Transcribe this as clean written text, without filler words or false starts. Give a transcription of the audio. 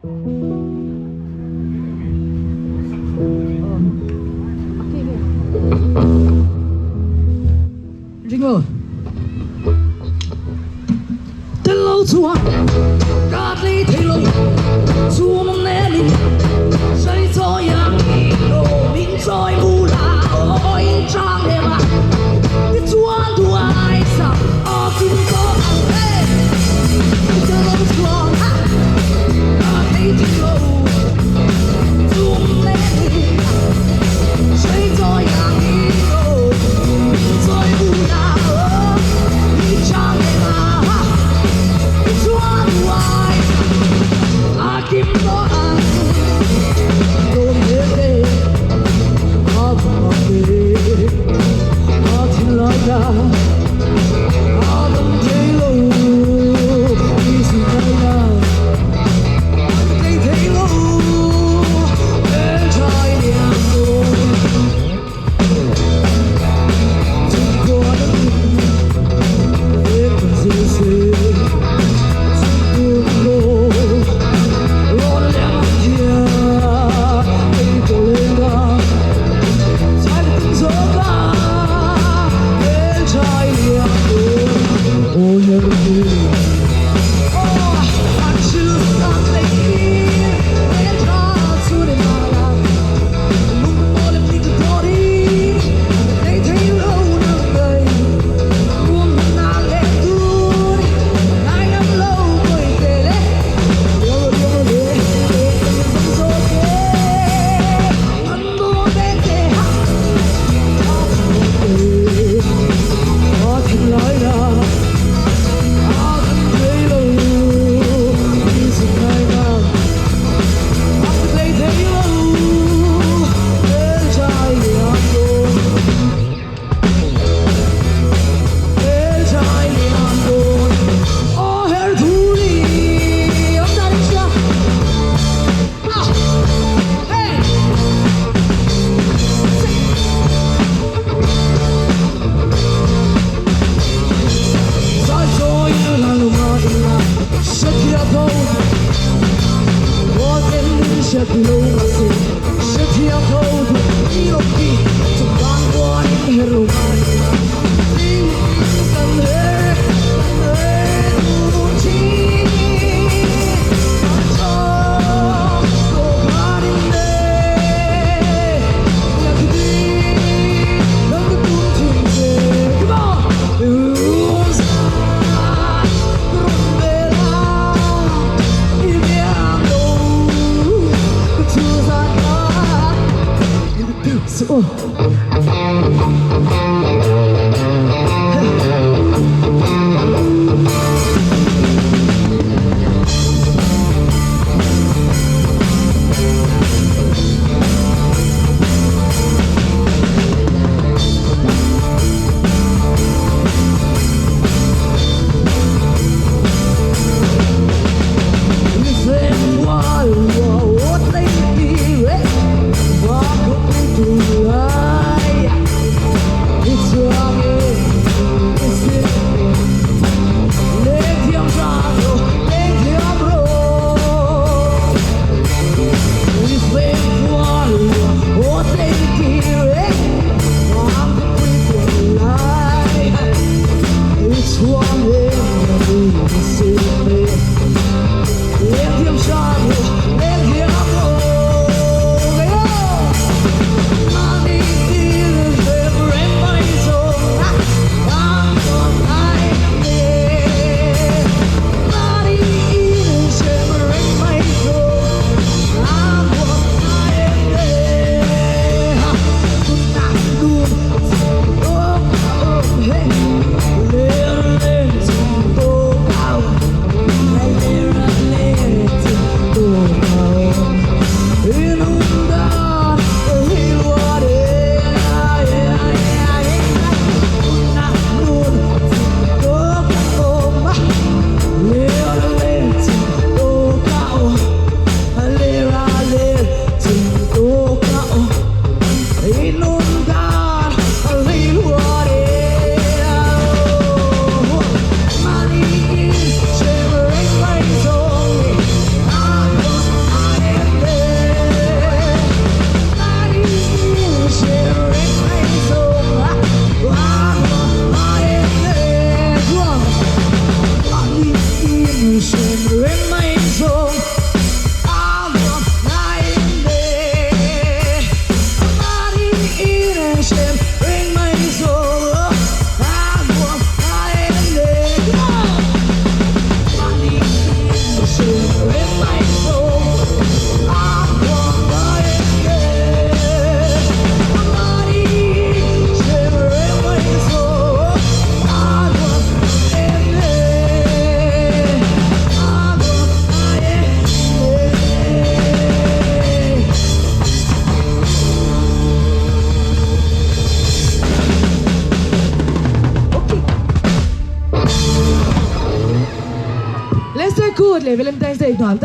Jingle. Tên lâu chua, gạt ly thấy lâu, chua mong nè đi, say cho yang đi, đồ mình soi mù la, ôi trang đẹp à, cái chua thua ai sao, kim có ăn hết, tên lâu chua, gạt ly thấy lâu, chua mong nè đi, say cho yang đi, đồ mình soi mù la, ôi trang đẹp à. Kim có ăn đôi đêm có vòng về có thiên lai ra có đông thấy lâu đi xin tay ra thấy thấy lâu để trai đẹp rồi chỉ có đất để còn dễ dễ chỉ có lâu. လေ Valentine's Day တော့